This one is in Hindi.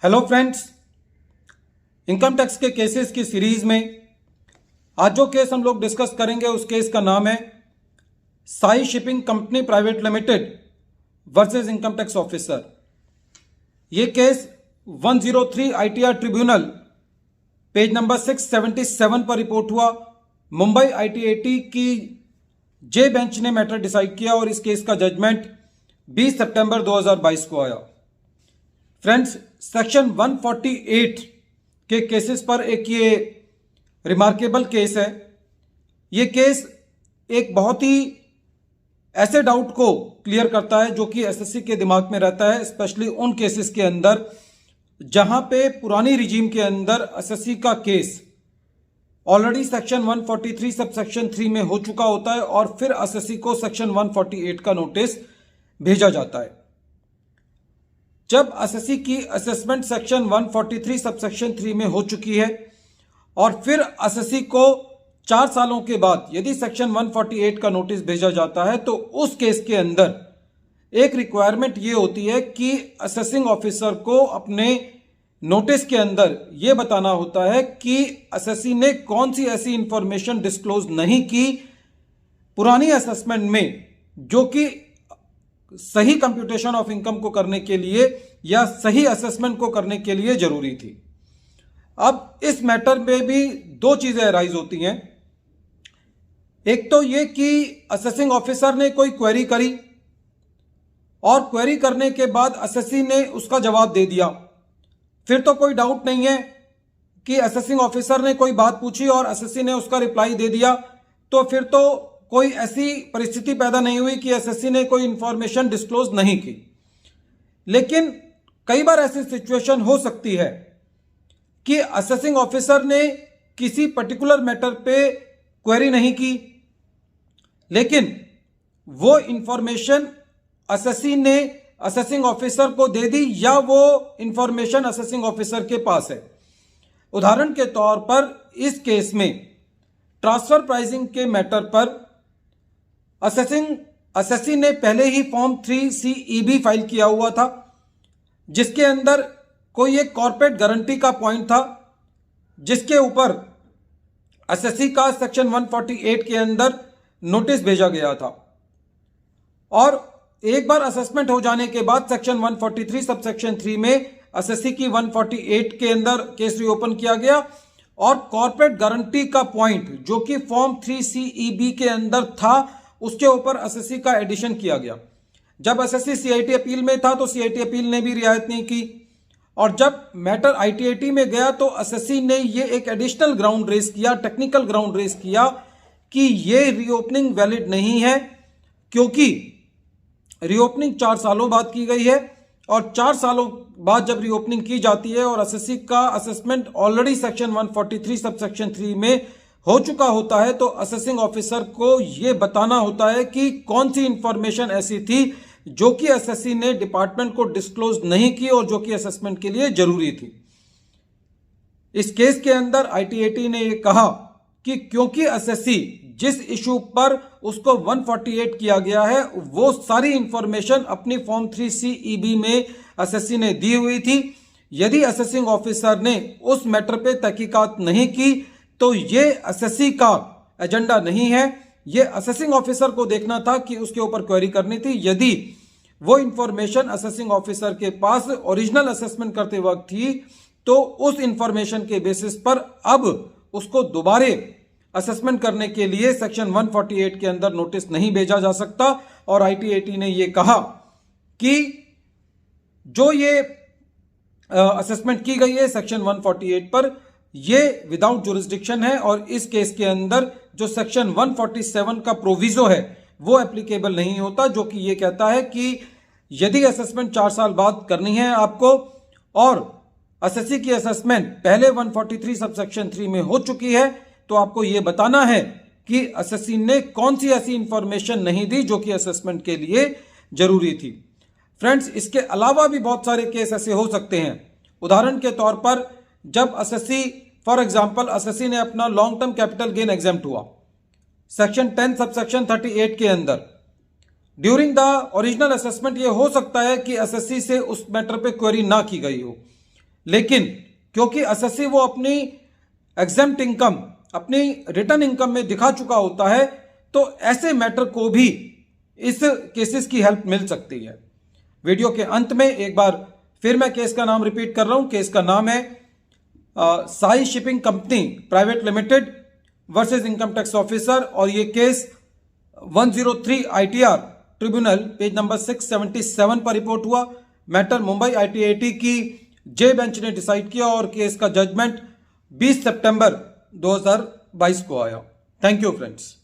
हेलो फ्रेंड्स, इनकम टैक्स के केसेस की सीरीज में आज जो केस हम लोग डिस्कस करेंगे उस केस का नाम है Sai shipping company private limited versus income tax officer. ये case 103 ITR tribunal page number 677 पर रिपोर्ट हुआ। मुंबई आईटीएटी की जे बेंच ने मैटर डिसाइड किया और इस केस का जजमेंट 20 सितंबर 2022 को आया। फ्रेंड्स, सेक्शन 148 के केसेस पर एक ये रिमार्केबल केस है। ये केस एक बहुत ही ऐसे डाउट को क्लियर करता है जो कि एसएससी के दिमाग में रहता है, स्पेशली उन केसेस के अंदर जहां पे पुरानी रिजीम के अंदर एसएससी का case already section 143 sub section 3 में हो चुका होता है और फिर एसएससी को सेक्शन 148 का नोटिस भेजा जाता है। जब एसएससी की असेसमेंट सेक्शन 143 सब सेक्शन 3 में हो चुकी है और फिर एसएससी को 4 सालों के बाद यदि सेक्शन 148 का नोटिस भेजा जाता है तो उस केस के अंदर एक रिक्वायरमेंट ये होती है कि असेसिंग ऑफिसर को अपने नोटिस के अंदर ये बताना होता है कि एसएससी ने कौन सी ऐसी इंफॉर्मेशन डिस्क्लोज नहीं की पुरानी असेसमेंट में जो कि सही कंप्यूटेशन ऑफ इनकम को करने के लिए या सही असेसमेंट को करने के लिए जरूरी थी। अब इस मैटर में भी दो चीजें अराइज होती हैं। एक तो ये कि असेसिंग ऑफिसर ने कोई क्वेरी करी और क्वेरी करने के बाद एसएससी ने उसका जवाब दे दिया, फिर तो कोई डाउट नहीं है कि असेसिंग ऑफिसर ने कोई बात पूछी और एसएससी ने उसका रिप्लाई दे दिया, तो फिर तो कोई ऐसी परिस्थिति पैदा नहीं हुई कि एसएससी ने कोई इंफॉर्मेशन डिस्क्लोज नहीं की। लेकिन कई बार ऐसी सिचुएशन हो सकती है कि असेसिंग ऑफिसर ने किसी पर्टिकुलर मैटर पे क्वेरी नहीं की, लेकिन वो इंफॉर्मेशन एसएससी ने असेसिंग ऑफिसर को दे दी या वो इंफॉर्मेशन असेसिंग ऑफिसर के पास है। उदाहरण के तौर पर इस केस में ट्रांसफर प्राइसिंग के मैटर पर एसएससी ने पहले ही फॉर्म 3CEB फाइल किया हुआ था, जिसके अंदर कोई एक कॉर्पोरेट गारंटी का पॉइंट था जिसके ऊपर एसएससी का सेक्शन 148 के अंदर नोटिस भेजा गया था। और एक बार असेसमेंट हो जाने के बाद सेक्शन 143 सब सेक्शन 3 में एसएससी की 148 के अंदर केस रीओपन किया गया और कॉर्पोरेट गारंटी का पॉइंट जो कि फॉर्म 3CEB के अंदर था उसके ऊपर एसएससी का एडिशन किया गया। जब एसएससी सीआईटी अपील में था तो सीआईटी अपील ने भी रियायत नहीं की और जब मैटर आईटीएटी में गया तो एसएससी ने ये एक एडिशनल ग्राउंड रेस किया, टेक्निकल ग्राउंड रेस किया कि ये रीओपनिंग वैलिड नहीं है क्योंकि रीओपनिंग 4 सालों बाद की गई है और 4 सालों बाद जब रीओपनिंग की जाती है और एसएससी का assessment already section 143 sub section 3 में हो चुका होता है तो असेसिंग ऑफिसर को यह बताना होता है कि कौन सी इंफॉर्मेशन ऐसी थी जो कि एसएससी ने डिपार्टमेंट को डिस्क्लोज नहीं की और जो कि असेसमेंट के लिए जरूरी थी। इस केस के अंदर आईटीएटी ने यह कहा कि क्योंकि एसएससी जिस इशू पर उसको 148 किया गया है वो सारी इंफॉर्मेशन अपनी फॉर्म 3CEB में एसएससी ने दी हुई थी, यदि असेसिंग ऑफिसर ने उस मैटर पे तहकीकात नहीं की तो ये एसएससी का एजेंडा नहीं है। ये असेसिंग ऑफिसर को देखना था कि उसके ऊपर क्वेरी करनी थी। यदि वो इंफॉर्मेशन असेसिंग ऑफिसर के पास ओरिजिनल असेसमेंट करते वक्त थी तो उस इंफॉर्मेशन के बेसिस पर अब उसको दोबारे असेसमेंट करने के लिए सेक्शन 148 के अंदर नोटिस नहीं भेजा जा सकता। और आईटीएटी ने यह कहा कि जो ये असेसमेंट की गई है सेक्शन 148 पर ये विदाउट जुरिस्डिक्शन है और इस केस के अंदर जो सेक्शन 147 का प्रोविजो है वो एप्लीकेबल नहीं होता, जो कि ये कहता है कि यदि असेसमेंट 4 साल बाद करनी है आपको और एसएससी की असेसमेंट पहले 143 सब सेक्शन 3 में हो चुकी है तो आपको ये बताना है कि एसएससी ने कौन सी ऐसी इंफॉर्मेशन नहीं दी जो कि असेसमेंट के लिए जरूरी थी। फ्रेंड्स, इसके अलावा भी बहुत सारे केस ऐसे हो सकते हैं। उदाहरण के तौर पर जब एसएससी फॉर एग्जांपल एसएससी ने अपना long term capital gain exempt हुआ सेक्शन 10 सब सेक्शन 38 के अंदर, ड्यूरिंग द ओरिजिनल असेसमेंट ये हो सकता है कि एसएससी से उस मैटर पे क्वेरी ना की गई हो, लेकिन क्योंकि एसएससी वो अपनी एग्जेम्प्ट इनकम अपनी रिटर्न इनकम में दिखा चुका होता है, तो ऐसे मैटर को भी इस केसेस की हेल्प मिल सकती है। वीडियो के अंत में एक बार फिर मैं केस का नाम रिपीट कर रहा हूं। केस का नाम है Sai shipping company private limited versus income tax officer, और ये case 103 ITR tribunal page number 677 पर रिपोर्ट हुआ। मैटर मुंबई ITAT की जे बेंच ने डिसाइड किया और केस का जजमेंट 20 सितंबर 2022 को आया। Thank you friends.